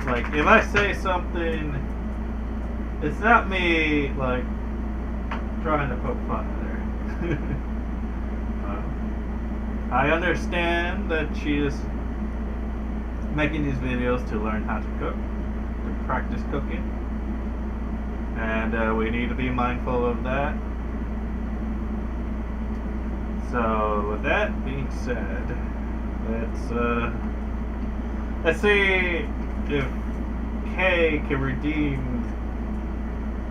like, if I say something, it's not me, like, trying to poke fun at her. I understand that she is making these videos to learn how to cook, to practice cooking, and we need to be mindful of that. So, with that being said, let's see if Kay can redeem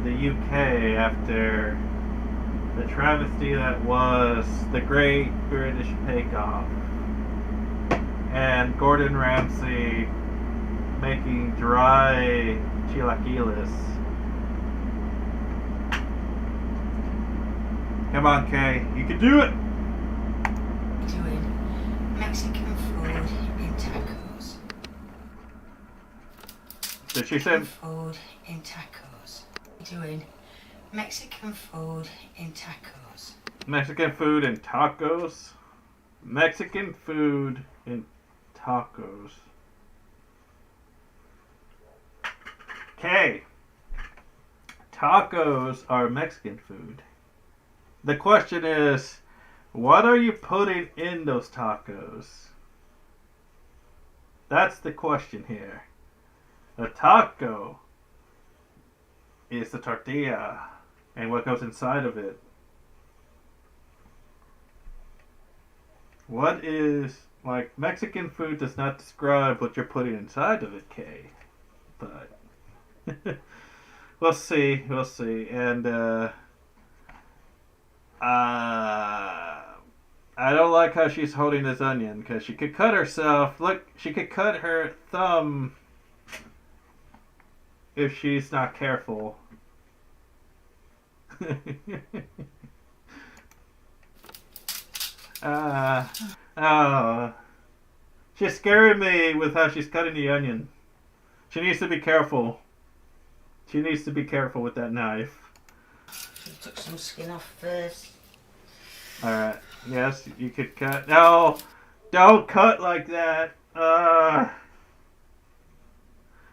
the UK after the travesty that was the Great British Bake Off and Gordon Ramsay making dry chilaquiles. Come on, Kay, you can do it. Doing Mexican food in tacos. Did she say food in tacos? Doing Mexican food in tacos. Mexican food and tacos? Mexican food and tacos. Okay. Tacos are Mexican food. The question is, what are you putting in those tacos? That's the question here. A taco is the tortilla and what goes inside of it. What is, like, Mexican food does not describe what you're putting inside of it, Kay. But we'll see, and I don't like how she's holding this onion, because she could cut herself. Look, she could cut her thumb if she's not careful. She's scaring me with how she's cutting the onion. She needs to be careful. She needs to be careful with that knife. Should took some skin off first. Alright. Yes, you could cut. No! Don't cut like that!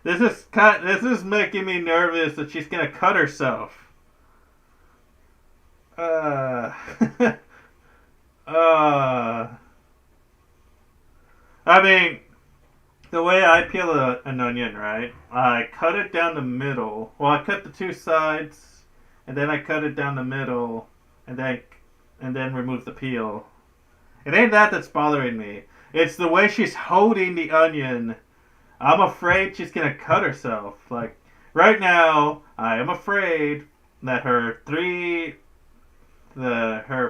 This is making me nervous that she's gonna cut herself. I mean, the way I peel an onion, right? I cut it down the middle. Well, I cut the two sides, and then I cut it down the middle, and then remove the peel. It ain't that that's bothering me. It's the way she's holding the onion. I'm afraid she's gonna cut herself. Like, right now, I am afraid that her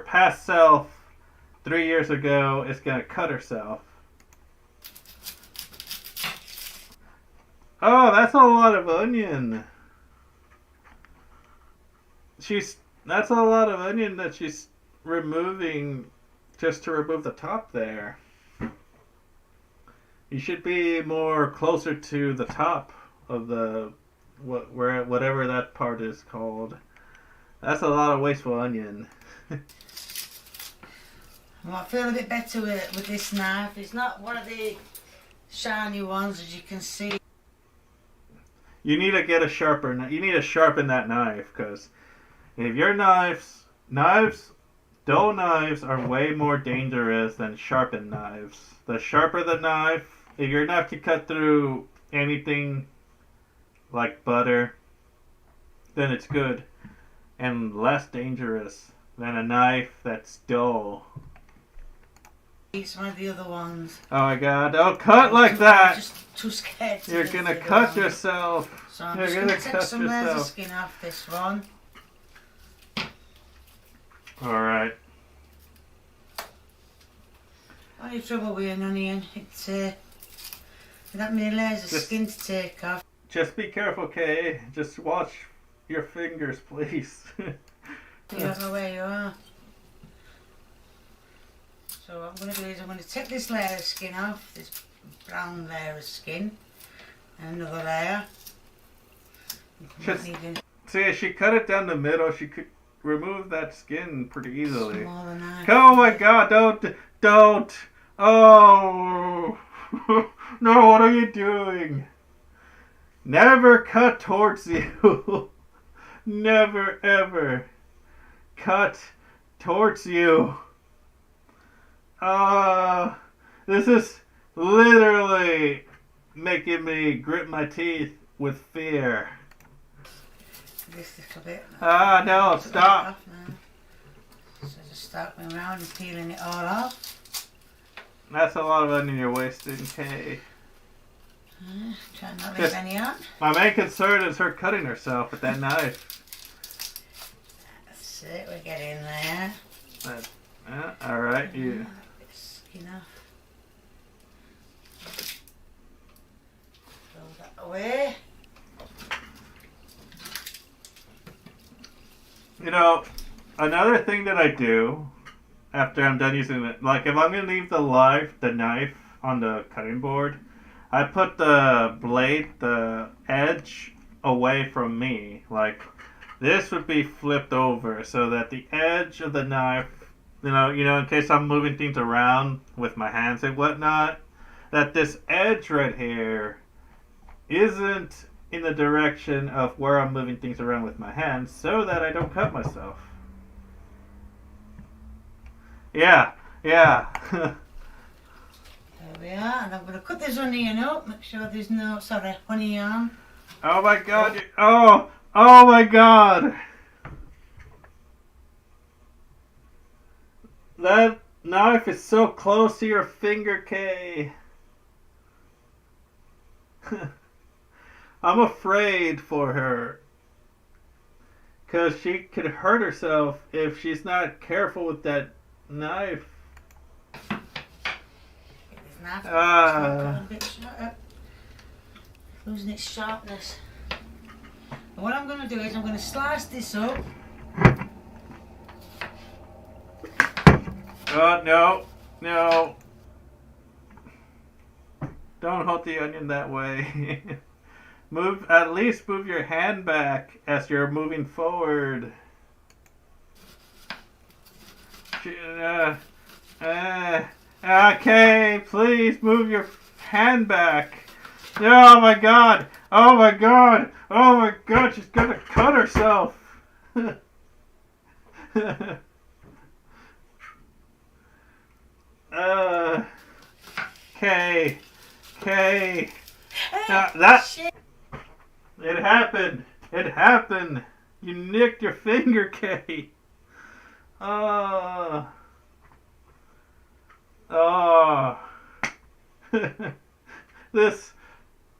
past self 3 years ago is gonna cut herself. Oh, that's a lot of onion. That's a lot of onion that she's removing just to remove the top there. You should be more closer to the top of the whatever that part is called. That's a lot of wasteful onion. Well, I feel a bit better with this knife. It's not one of the shiny ones, as you can see. You need to get a sharper. You need to sharpen that knife, because if your dull knives are way more dangerous than sharpened knives. The sharper the knife, if your knife can cut through anything like butter, then it's good and less dangerous than a knife that's dull. It's one of the other ones. Oh my god, don't cut like that! I'm just too scared to. You're gonna cut yourself. So I'm just gonna take some laser skin off this one. Alright. Only trouble with an onion, it's that many layers of skin to take off. Just be careful, Kay. Just watch your fingers, please. You don't know where you are. So what I'm going to do is I'm going to take this layer of skin off, this brown layer of skin, and another layer. See, if she cut it down the middle, she could remove that skin pretty easily. Smaller knife. Oh my god, don't! Oh! No, what are you doing? Never cut towards you. Never ever cut towards you. This is literally making me grit my teeth with fear. This little bit. No, stop. So just start going around and peeling it all off. That's a lot of onion you're wasting, Kay. Try not to leave any on. My main concern is her cutting herself with that knife. That's it, we're getting there. Alright, you. Bit skin off. Throw that away. You know, another thing that I do after I'm done using it, like if I'm going to leave the knife on the cutting board, I put the blade, the edge, away from me. Like, this would be flipped over so that the edge of the knife, you know, in case I'm moving things around with my hands and whatnot, that this edge right here isn't in the direction of where I'm moving things around with my hands so that I don't cut myself. Yeah. There we are, and I'm going to cut this onion up, make sure there's no, honey on. Oh my god, oh my god! That knife is so close to your finger, Kay. I'm afraid for her. Because she could hurt herself if she's not careful with that knife. It's a bit shorter. Losing its sharpness. And what I'm going to do is I'm going to slice this up. Oh, no. Don't hold the onion that way. At least move your hand back as you're moving forward. Okay, please move your hand back. Oh my god, she's gonna cut herself. Kay. Shit. It happened. You nicked your finger, Kay. This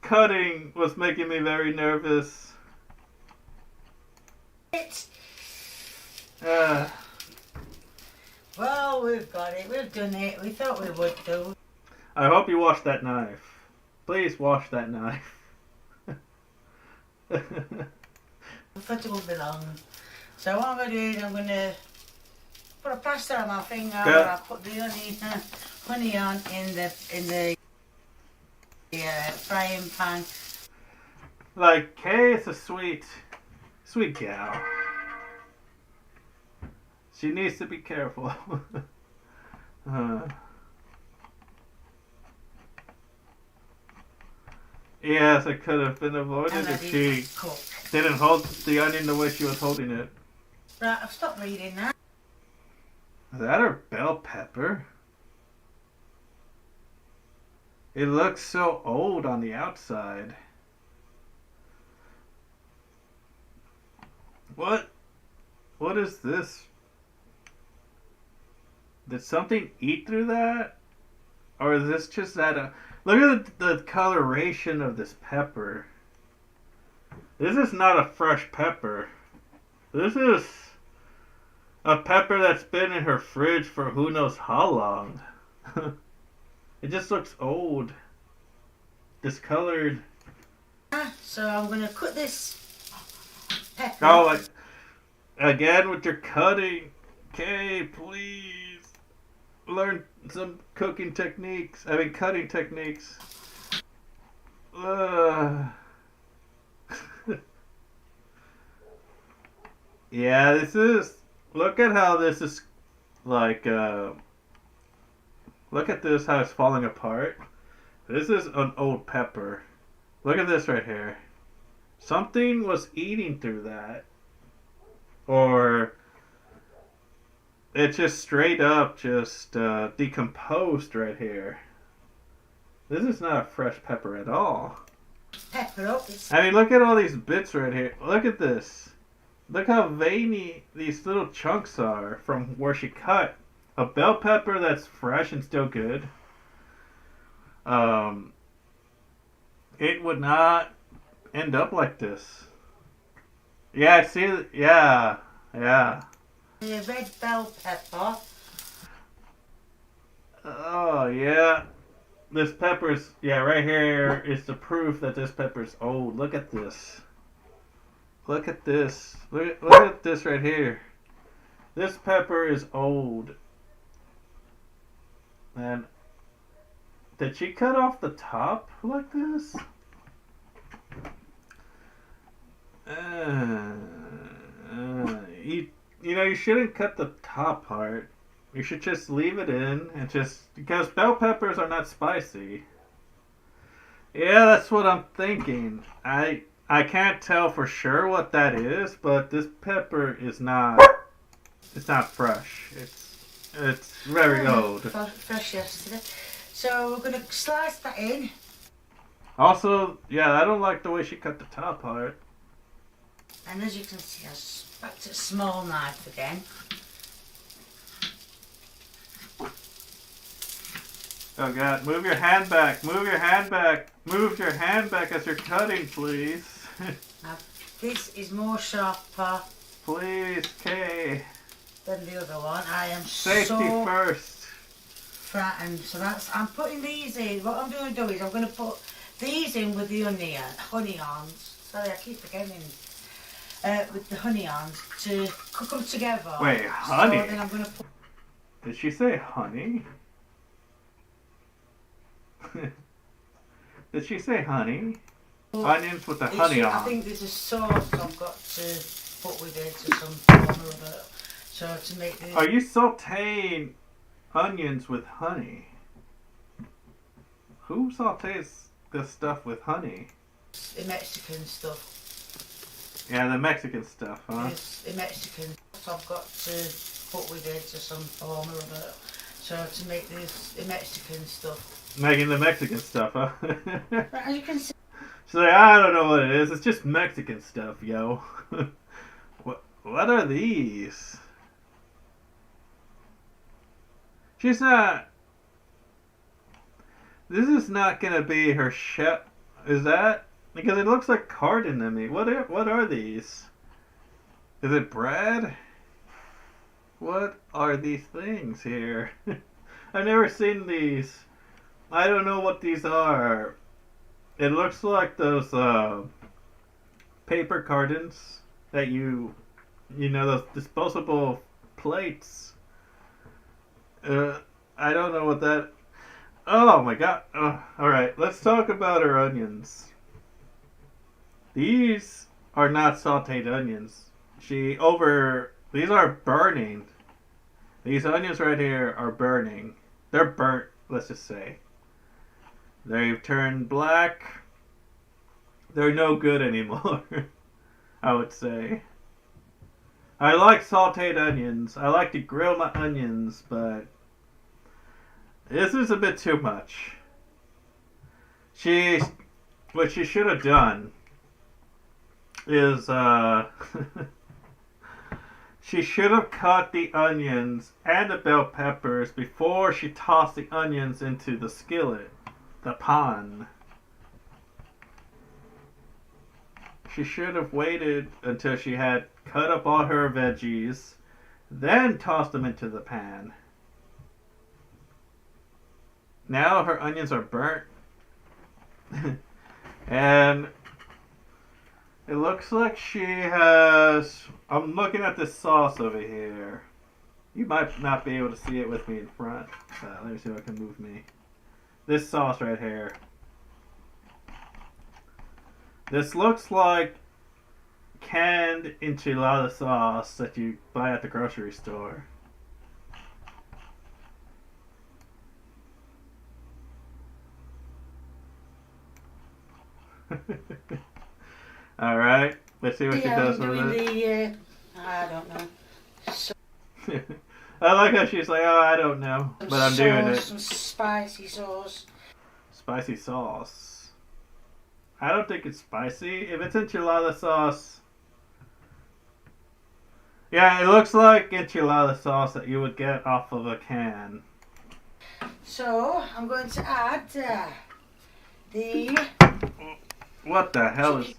cutting was making me very nervous. Well, we've got it. We've done it. We thought we would do. I hope you wash that knife. Please wash that knife. I thought it would be long. So what I'm going to do is I'm going to put a plaster on my finger and I'll put the honey on in the frying pan. Like, Kay is a sweet gal. She needs to be careful. Yes, it could have been avoided if she didn't hold the onion the way she was holding it. Right, I've stopped reading that. Is that her bell pepper? It looks so old on the outside. What is this? Did something eat through that? Or is this just that look at the coloration of this pepper. This is not a fresh pepper. This is a pepper that's been in her fridge for who knows how long. It just looks old. Discolored. So I'm going to cut this pepper. Oh, again with your cutting. Okay, please. Learn some cutting techniques. Yeah, this is... Look at how this is... Like, look at how it's falling apart. This is an old pepper. Look at this right here. Something was eating through that. Or it just straight up just decomposed right here. This is not a fresh pepper at all. Pepper up. I mean, look at all these bits right here. Look at this. Look how veiny these little chunks are from where she cut. A bell pepper that's fresh and still good. It would not end up like this. Yeah, I see it. Yeah, yeah. The red bell pepper. Oh, yeah. This pepper's, yeah, right here is the proof that this pepper's old. Look at this. Look at this. Look at this right here. This pepper is old. And did she cut off the top like this? You shouldn't cut the top part. You should just leave it in and just because bell peppers are not spicy. Yeah, that's what I'm thinking. I can't tell for sure what that is, but this pepper is not. It's not fresh. It's very old. Fresh yesterday. So we're gonna slice that in. Also, yeah, I don't like the way she cut the top part. And as you can see, I back to a small knife again. Oh God, move your hand back. Move your hand back. Move your hand back as you're cutting, please. Now, this is more sharper. Please, Kay. Than the other one. I am Safety so first. frightened. So I'm putting these in. What I'm going to do is I'm going to put these in with the honey arms. Sorry, I keep forgetting. With the honey arms to cook them together. Wait, honey? So then I'm going to put. Did she say honey? Did she say honey? Onions with the honey on. I think there's a sauce I've got to put with it or some form or other. So to make the. Are you sauteing onions with honey? Who sautés this stuff with honey? The Mexican stuff. Yeah, the Mexican stuff, huh? It's the Mexican stuff I've got to put with it or some form or other. So to make the Mexican stuff. Making the Mexican stuff, huh? As you can see. She's like, I don't know what it is. It's just Mexican stuff, yo. What are these? She's not. This is not gonna be her chef. Is that? Because it looks like cardin to me. What are these? Is it bread? What are these things here? I've never seen these. I don't know what these are. It looks like those paper cartons that those disposable plates. I don't know what that. Oh my God! All right, let's talk about her onions. These are not sautéed onions. These are burning. These onions right here are burning. They're burnt. Let's just say. They've turned black. They're no good anymore. I would say. I like sautéed onions. I like to grill my onions, but this is a bit too much. What she should have done is she should have cut the onions and the bell peppers before she tossed the onions into the skillet. The pan. She should have waited until she had cut up all her veggies, then tossed them into the pan. Now her onions are burnt. And it looks like she has. I'm looking at this sauce over here. You might not be able to see it with me in front. Let me see if I can move me. This sauce right here. This looks like canned enchilada sauce that you buy at the grocery store. All right. Let's see what she Yeah, does I'm doing with it. I don't know. I like how she's like, oh, I don't know, Some but I'm doing it. some spicy sauce. Spicy sauce. I don't think it's spicy. If it's enchilada sauce, yeah, it looks like enchilada sauce that you would get off of a can. So I'm going to add the What the hell chicken. is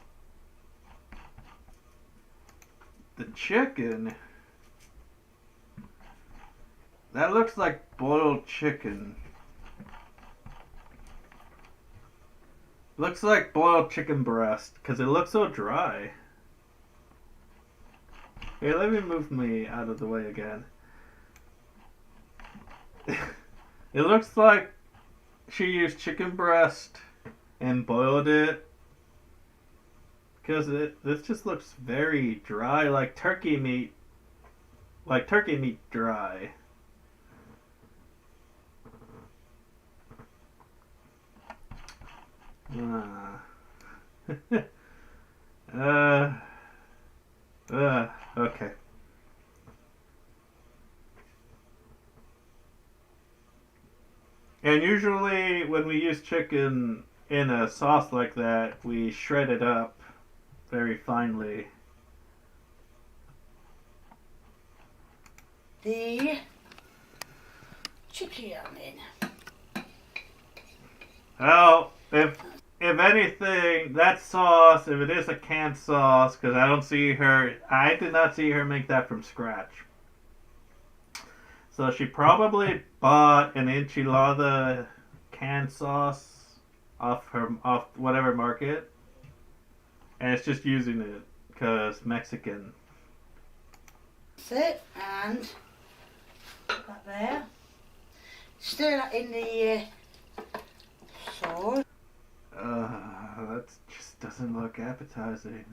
the chicken? That looks like boiled chicken. Looks like boiled chicken breast because it looks so dry. Here, let me move me out of the way again. It looks like she used chicken breast and boiled it because this just looks very dry, like turkey meat dry. uh, okay. And usually when we use chicken in a sauce like that, we shred it up very finely. The chicken in. Well, if anything, that sauce, if it is a canned sauce, because I did not see her make that from scratch. So she probably bought an enchilada canned sauce off whatever market, and it's just using it because Mexican. That's it, and put that there. Stir that in the sauce. That just doesn't look appetizing.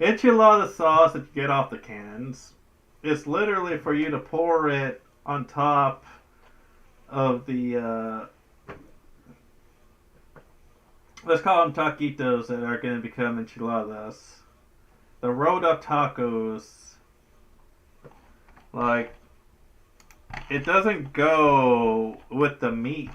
Enchilada sauce that you get off the cans, it's literally for you to pour it on top of the let's call them taquitos that are going to become enchiladas. The rolled up tacos, like, it doesn't go with the meat.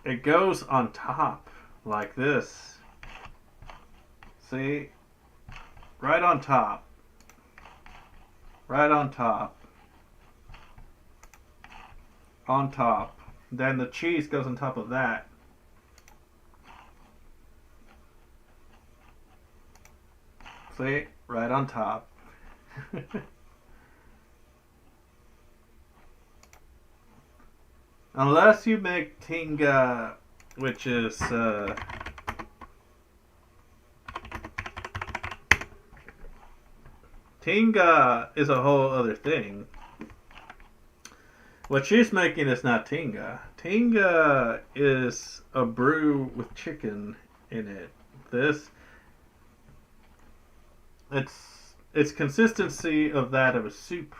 It goes on top like this. See? Right on top. Right on top. On top. Then the cheese goes on top of that. See? Right on top. Unless you make tinga, which is tinga is a whole other thing. What she's making is not tinga. Tinga is a brew with chicken in it. It's consistency of that of a soup.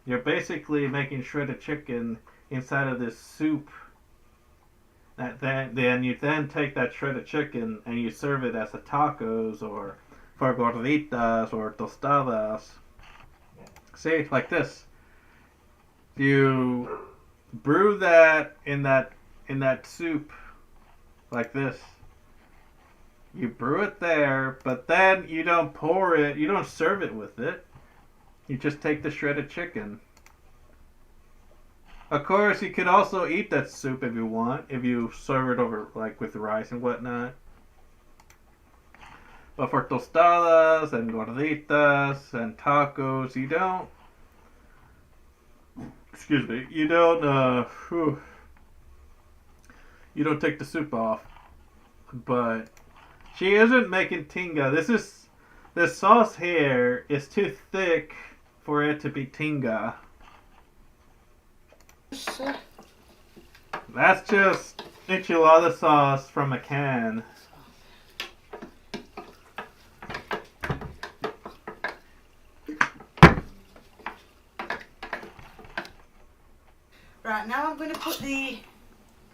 You're basically making shredded chicken inside of this soup. Then you take that shredded chicken and you serve it as a tacos or for gorditas or tostadas. See, like this. You brew that in that soup like this. You brew it there, but then you don't pour it, you don't serve it with it. You just take the shredded chicken. Of course, you could also eat that soup if you want, if you serve it over, like, with rice and whatnot. But for tostadas and gorditas and tacos, you don't. Excuse me. You don't. You don't take the soup off. But she isn't making tinga. This sauce here is too thick for it to be tinga. That's just enchilada sauce from a can. Right, now I'm going to put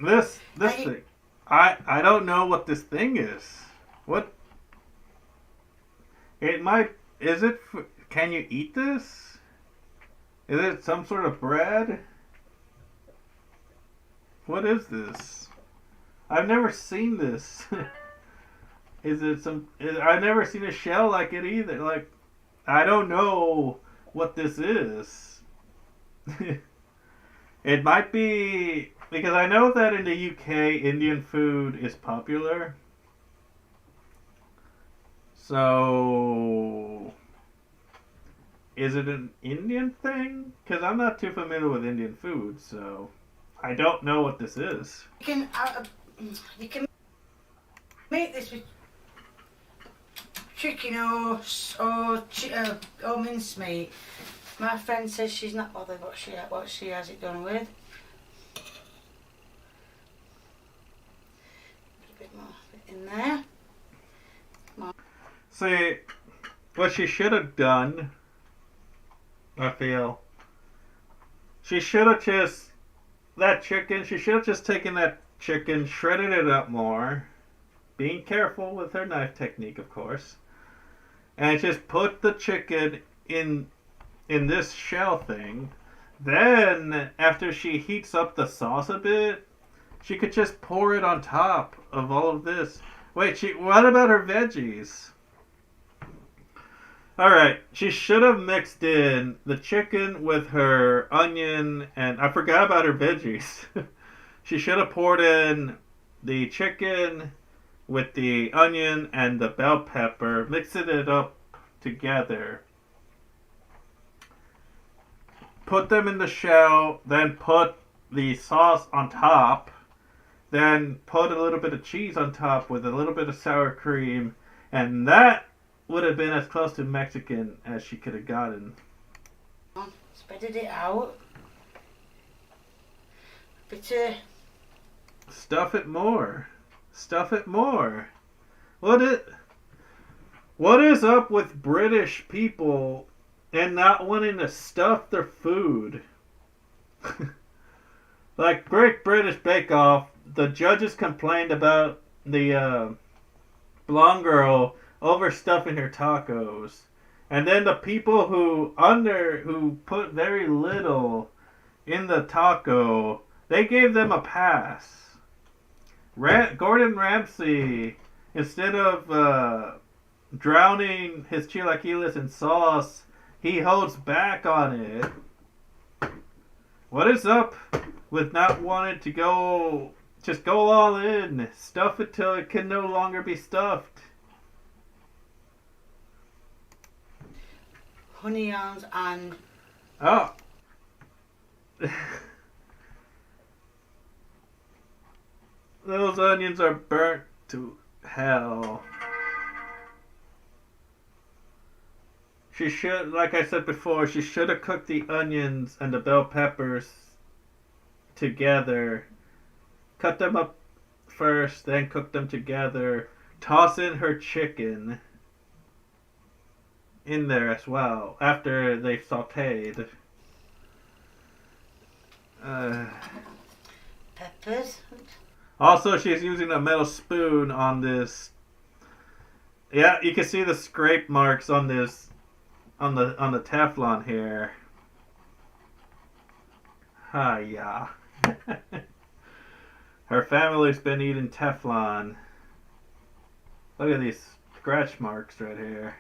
This thing. I don't know what this thing is. What? It might. Is it? Can you eat this? Is it some sort of bread? What is this? I've never seen this. Is it some? I've never seen a shell like it either. Like, I don't know what this is. It might be because I know that in the UK, Indian food is popular. So, is it an Indian thing? Because I'm not too familiar with Indian food, so I don't know what this is. you can make this with chicken or mincemeat. My friend says she's not bothered what she has it done with. Put a bit more in there. See, what she should have done, I feel, she should have just, that chicken, she should have just taken that chicken, shredded it up more, being careful with her knife technique, of course, and just put the chicken in this shell thing. Then, after she heats up the sauce a bit, she could just pour it on top of all of this. Wait, what about her veggies? Alright, she should have mixed in the chicken with her onion, and I forgot about her veggies. She should have poured in the chicken with the onion and the bell pepper, mixing it up together. Put them in the shell, then put the sauce on top, then put a little bit of cheese on top with a little bit of sour cream, and that would have been as close to Mexican as she could have gotten. Spreaded it out. Stuff it more. Stuff it more. What is up with British people and not wanting to stuff their food? Like Great British Bake Off, the judges complained about the blonde girl overstuffing her tacos, and then the people who put very little in the taco, they gave them a pass. Gordon Ramsay, instead of drowning his chilaquiles in sauce, he holds back on it. What is up with not wanting to just go all in, stuff it till it can no longer be stuffed? Onions and... Oh. Those onions are burnt to hell. She should, like I said before, she should have cooked the onions and the bell peppers together. Cut them up first, then cook them together. Toss in her chicken in there as well after they've sauteed. Peppers. Also, she's using a metal spoon on this. Yeah, you can see the scrape marks on this, on the Teflon here. Hiya. Her family's been eating Teflon. Look at these scratch marks right here.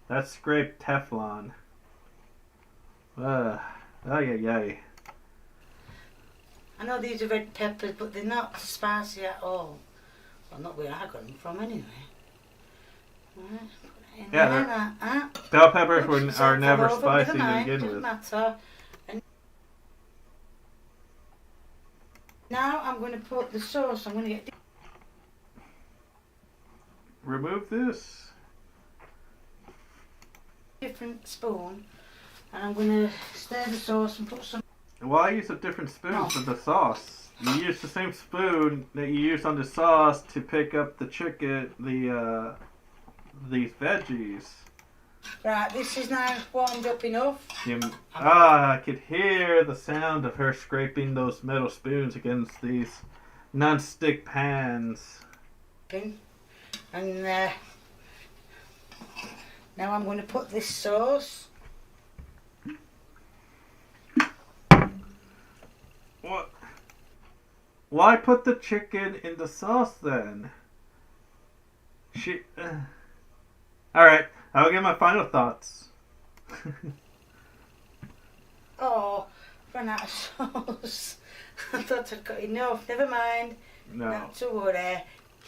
That's scraped Teflon. Ay, ay, ay. I know these are red peppers, but they're not spicy at all. Well, not where I got them from anyway. Yeah, bell peppers are never spicy to begin with. Matter. And now I'm going to put the sauce. I'm going to get remove this. Different spoon, and I'm going to stir the sauce and put some. Well, I use a different spoon for the sauce. You use the same spoon that you use on the sauce to pick up the chicken, these veggies. Right, this is now warmed up enough. I could hear the sound of her scraping those metal spoons against these non-stick pans. And now I'm going to put this sauce. What? Why put the chicken in the sauce then? Alright, I'll give my final thoughts. Oh, ran out of sauce. I thought I'd got enough. Never mind. No. Not to worry.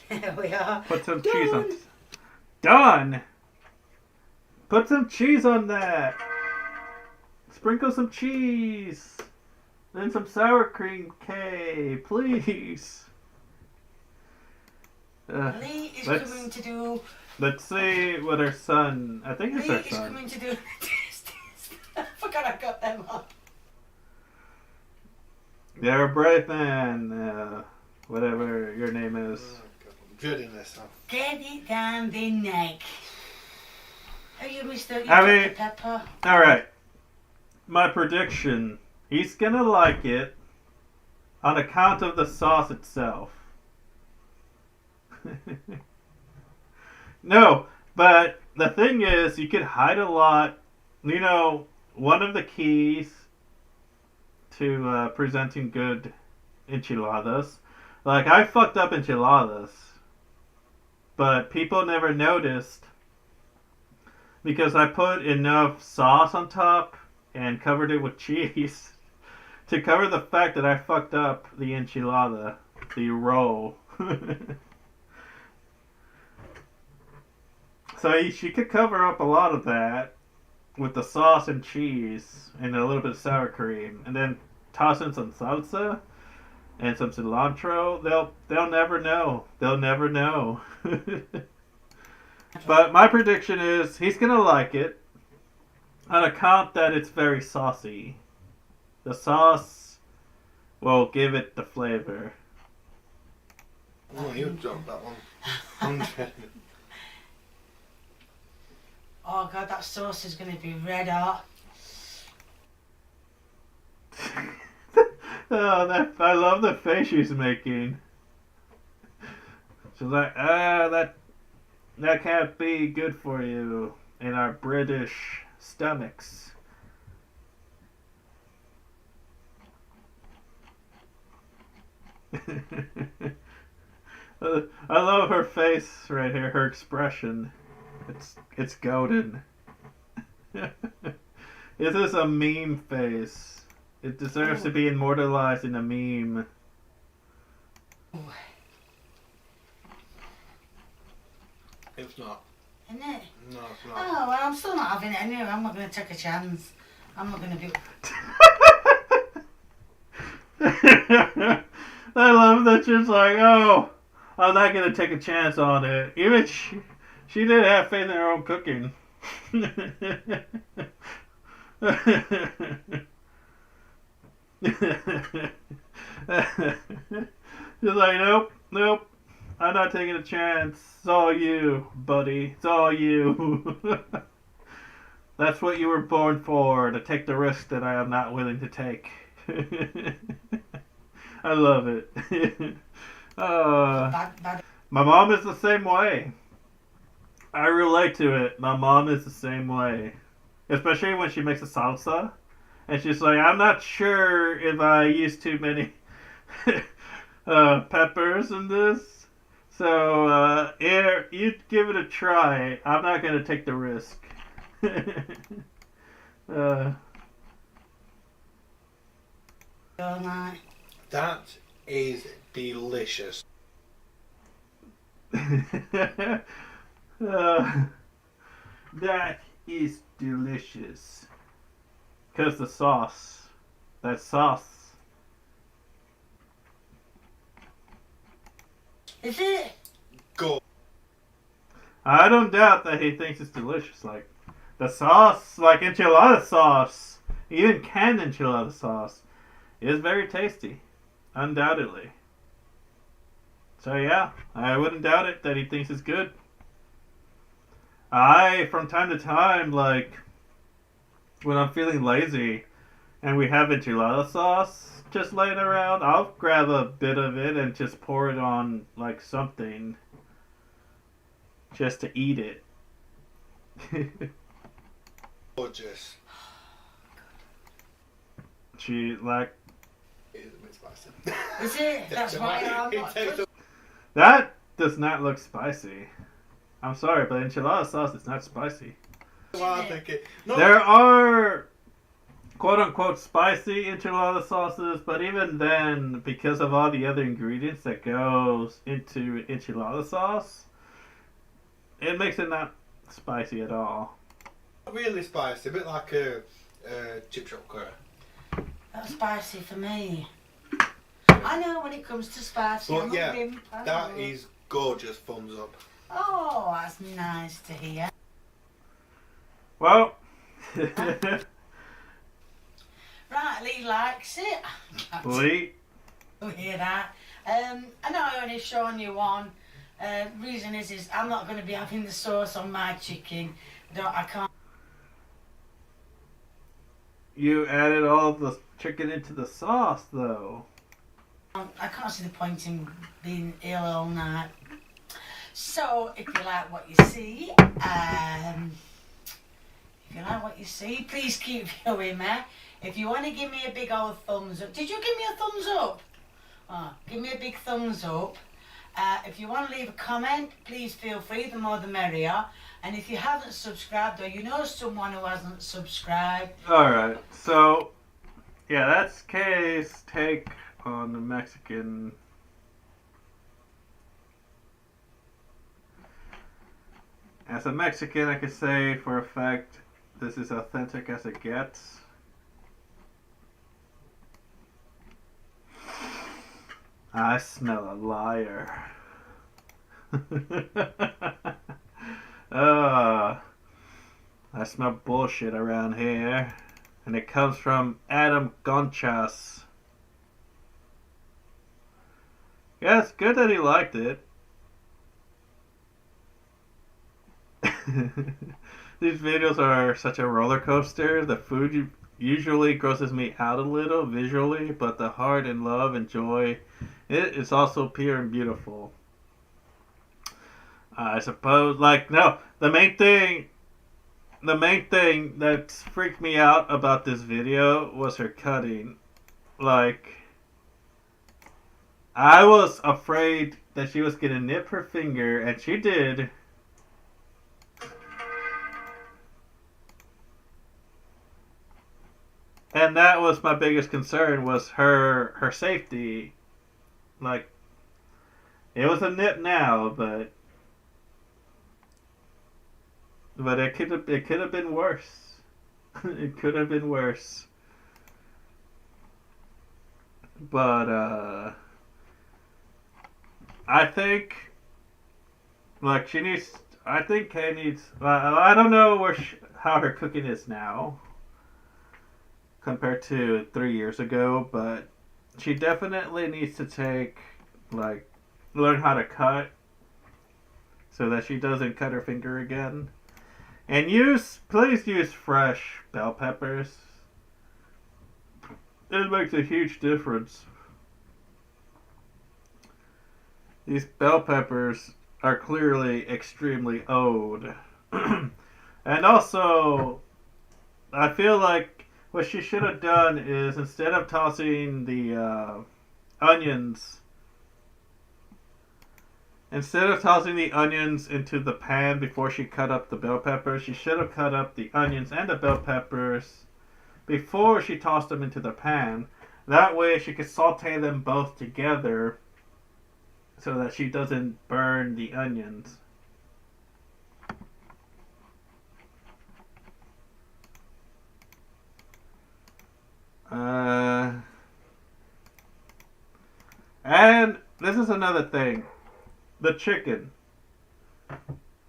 There we are. Put some Done. cheese on. Done! Put some cheese on that! Sprinkle some cheese! Then some sour cream, Kay, please. Lee is coming to do. Let's see what her son. I think it's Lee her is son. coming to do. I forgot I got them on. You're a brave man. Whatever your name is. Oh, God, I'm dreading this. Get it down the neck. Are you Mr. Pepper? All right. My prediction. He's gonna like it on account of the sauce itself. No, but the thing is, you could hide a lot. You know, one of the keys to presenting good enchiladas. Like, I fucked up enchiladas, but people never noticed because I put enough sauce on top and covered it with cheese to cover the fact that I fucked up the enchilada, the roll. So she could cover up a lot of that with the sauce and cheese and a little bit of sour cream, and then toss in some salsa and some cilantro. They'll never know. They'll never know. But my prediction is he's gonna like it on account that it's very saucy. The sauce will give it the flavor. Oh, you dropped that one. I'm dreading it. Oh God, that sauce is going to be red hot. Oh, I love the face she's making. She's like, that can't be good for you in our British stomachs. I love her face right here, her expression. It's golden. This is a meme face. It deserves to be immortalized in a meme. It's not. Isn't it? No, it's not. Oh, well, I'm still not having it anyway. I'm not going to take a chance. I'm not going to do I love that she's like, oh, I'm not going to take a chance on it. Even she did have faith in her own cooking. She's like, nope, I'm not taking a chance. It's all you, buddy. It's all you. That's what you were born for, to take the risk that I am not willing to take. I love it. My mom is the same way. I relate to it. My mom is the same way. Especially when she makes a salsa. And she's like, I'm not sure if I use too many peppers in this. So, you give it a try. I'm not going to take the risk. That is delicious. That is delicious. Because the sauce. That sauce. Is it? Go. I don't doubt that he thinks it's delicious. Like, the sauce, like enchilada sauce, even canned enchilada sauce, is very tasty. Undoubtedly. So yeah, I wouldn't doubt it that he thinks it's good. From time to time, like when I'm feeling lazy and we have enchilada sauce just laying around, I'll grab a bit of it and just pour it on like something just to eat it. Gorgeous. She like It is a bit spicy. Is it? That's why I'm It not. takes a- that does not look spicy. I'm sorry, but enchilada sauce is not spicy. Well, I think it. No, There are quote unquote spicy enchilada sauces, but even then, because of all the other ingredients that goes into enchilada sauce, it makes it not spicy at all. not really spicy. A bit like a chip shop curry. That's spicy for me. I know when it comes to spicy. But I'm yeah, a wimp. I that know. is gorgeous. Thumbs up. Oh, that's nice to hear. Well, Right, Lee likes it. Lee, You hear that? I know I only shown you one. Reason is I'm not going to be having the sauce on my chicken. I can't. you added all the chicken into the sauce, though. I can't see the point in being ill all night. So, if you like what you see, please keep viewing me. If you want to give me a big old thumbs up, did you give me a thumbs up? Oh, give me a big thumbs up. If you want to leave a comment, please feel free. The more the merrier. And if you haven't subscribed, or you know someone who hasn't subscribed, Alright, so, yeah, that's Kay's take on the Mexican. As a Mexican, I can say for a fact this is authentic as it gets. I smell a liar. I smell bullshit around here. And it comes from Adam Gonchas. Yeah, it's good that he liked it. These videos are such a roller coaster. The food usually grosses me out a little visually, but the heart and love and joy, it is also pure and beautiful. I suppose, like, no, the main thing that freaked me out about this video was her cutting. Like, I was afraid that she was gonna nip her finger, and she did. And that was my biggest concern, was her safety. Like, it was a nip now, but it could have been worse. It could have been worse. But I think, like, she needs. I think Kay needs. I don't know how her cooking is now compared to 3 years ago, but she definitely needs to learn how to cut so that she doesn't cut her finger again. And please use fresh bell peppers. It makes a huge difference. These bell peppers are clearly extremely old. And also, I feel like what she should have done is, instead of tossing the onions into the pan before she cut up the bell peppers, she should have cut up the onions and the bell peppers before she tossed them into the pan. That way she could saute them both together so that she doesn't burn the onions. And this is another thing. The chicken.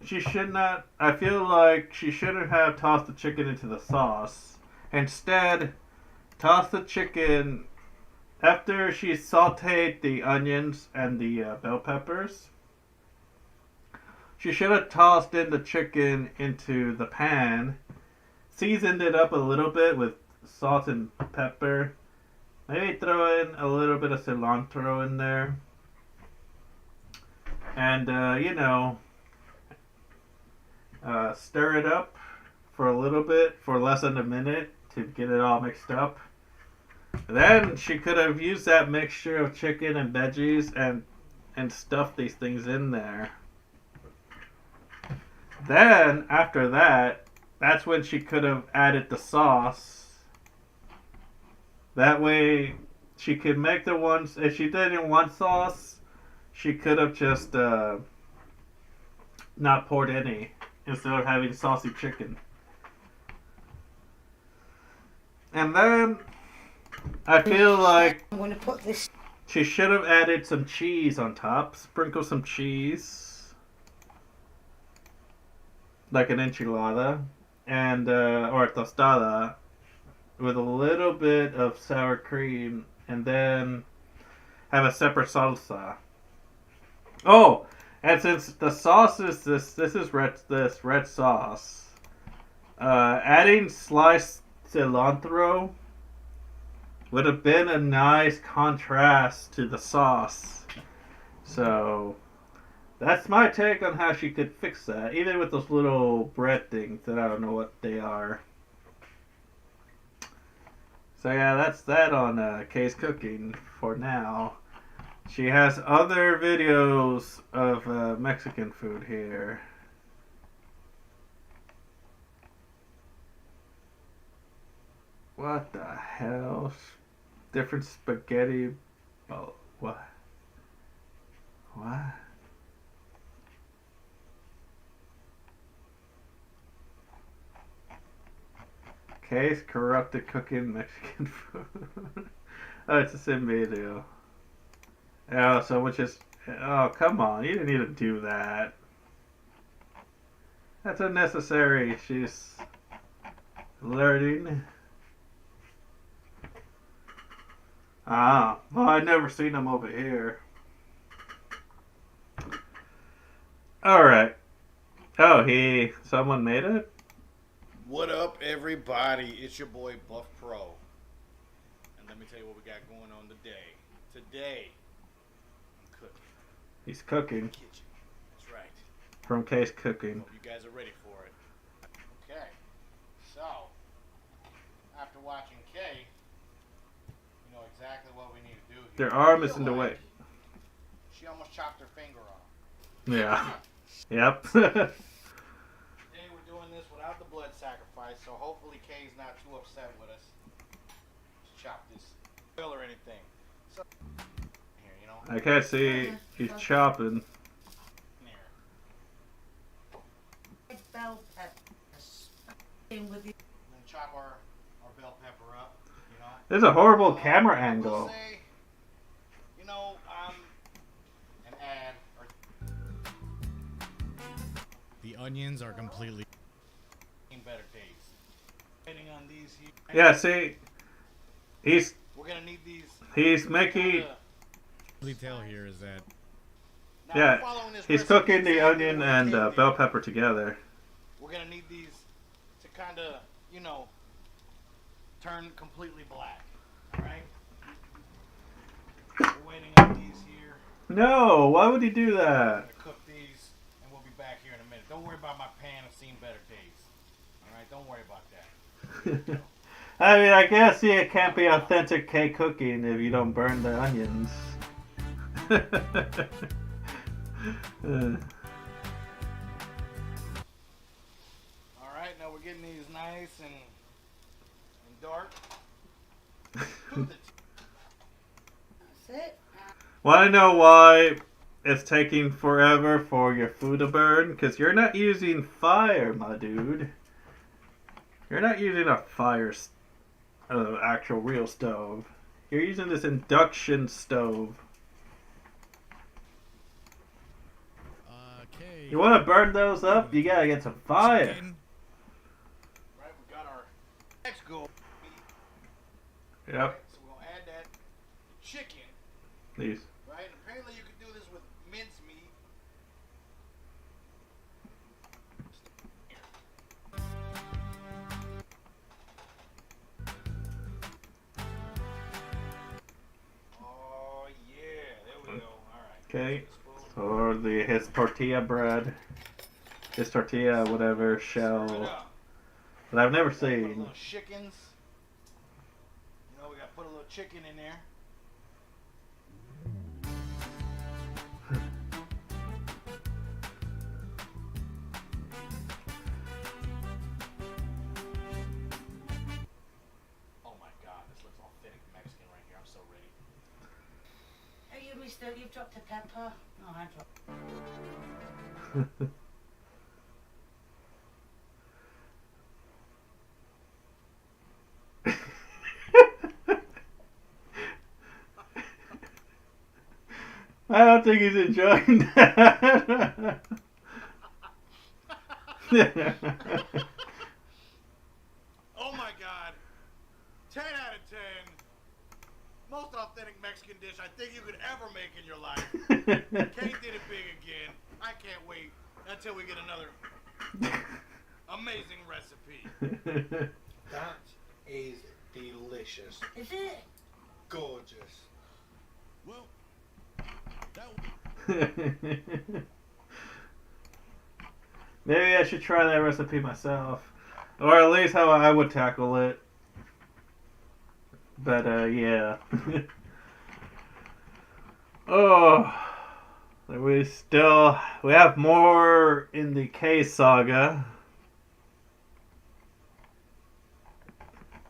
She should not. I feel like she shouldn't have tossed the chicken into the sauce. Instead, toss the chicken after she sauteed the onions and the bell peppers. she should have tossed in the chicken into the pan, seasoned it up a little bit with salt and pepper. Maybe throw in a little bit of cilantro in there. And, stir it up for a little bit, for less than a minute, to get it all mixed up. Then she could have used that mixture of chicken and veggies and stuffed these things in there. Then, after that, that's when she could have added the sauce. That way, she could make the ones, if she didn't want sauce, she could have just not poured any instead of having saucy chicken. And then, I feel like I'm going to put this. she should have added some cheese on top. Sprinkle some cheese. Like an enchilada. And, or a tostada. With a little bit of sour cream. And then have a separate salsa. Oh! And since the sauce is this is red sauce. Adding sliced cilantro would have been a nice contrast to the sauce. So that's my take on how she could fix that. Even with those little bread things that I don't know what they are. So yeah, that's that on Kay's cooking for now. She has other videos of Mexican food here. What the hell? Different spaghetti. Oh, what? What? Case corrupted cooking Mexican food. Oh, it's the same video. Oh, so which is. Oh, come on. You didn't need to do that. That's unnecessary. She's learning. Ah, well, I've never seen them over here. Alright. Oh, someone made it? What up, everybody? It's your boy Buff Pro. And let me tell you what we got going on today. Today, I'm cooking. He's cooking. In the kitchen. That's right. From Case Cooking. Hope you guys are ready for it. Okay. So, after watching Kay, you know exactly what we need to do here. Their arm is in the way. She almost chopped her finger off. Yeah. Yep. Today we're doing this without the blood sacrifice, so hopefully Kay's not too upset with us to chop this or anything. So here, you know. I can't see. He's chopping. Here. Bell peppers. With the. And then chop our bell pepper up, you know. This is a horrible camera I will angle. say, you know, an ad or the onions are completely better taste. Waiting on these here. Yeah, see, We're gonna need these. he's making. The tell here is that. Yeah, he's cooking the onion and bell pepper together. We're gonna need these to kind of, you know, turn completely black. All right. We're waiting on these here. No, why would he do I'm that? gonna cook these, and we'll be back here in a minute. Don't worry about my pan of seeing better days. All right, don't worry about that. I mean, I guess it can't be authentic K cooking if you don't burn the onions. All right, now we're getting these nice and dark. That's it. Want to know why it's taking forever for your food to burn? Because you're not using fire, my dude. You're not using a actual real stove. You're using this induction stove. Okay. You want to burn those up? You gotta get some fire. Right, we got our next goal. Yep. So we'll add that chicken. These. Right, and apparently you can do this with mincemeat. Okay. Or his tortilla bread. His tortilla, whatever, shell. That I've never Put a seen. little chickens. You know, we gotta put a little chicken in there. Oh my God, this looks authentic Mexican right here. I'm so ready. Hey, you mister, you've dropped a pepper. Oh, I dropped. I don't think he's enjoying that. Oh my God. 10 out of 10. Most authentic Mexican dish I think you could ever make in your life. Kate did it big again. I can't wait until we get another amazing recipe. That is delicious. Is it? Gorgeous. Well, Maybe I should try that recipe myself. Or at least how I would tackle it. But, yeah. Oh. We have more in the K saga.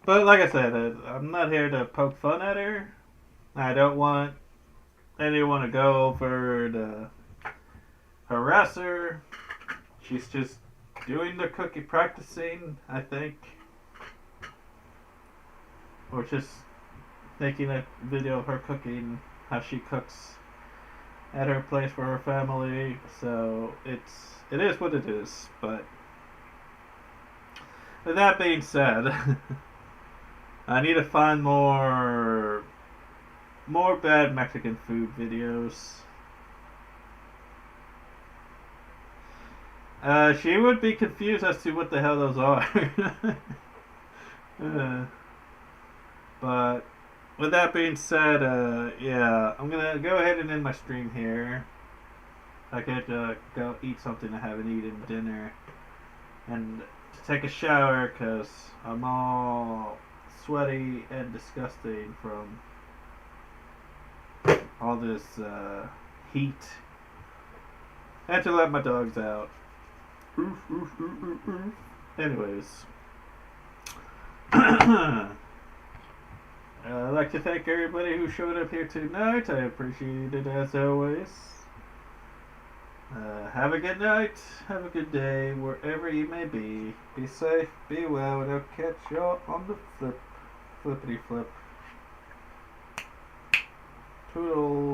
But like I said, I'm not here to poke fun at her. I don't want anyone to go over to harass her. She's just doing the cookie practicing, I think. Or just making a video of her cooking, how she cooks at her place for her family. So it is what it is. But with that being said, I need to find more bad Mexican food videos. She would be confused as to what the hell those are. But with that being said, yeah, I'm gonna go ahead and end my stream here. I could go eat something I haven't eaten dinner and take a shower because I'm all sweaty and disgusting from all this heat. I had to let my dogs out. Oof, oof, oof, oof, oof. Anyways, I'd like to thank everybody who showed up here tonight. I appreciate it as always. Have a good night. Have a good day wherever you may be. Be safe, be well, and I'll catch y'all on the flippity flip. Toodles.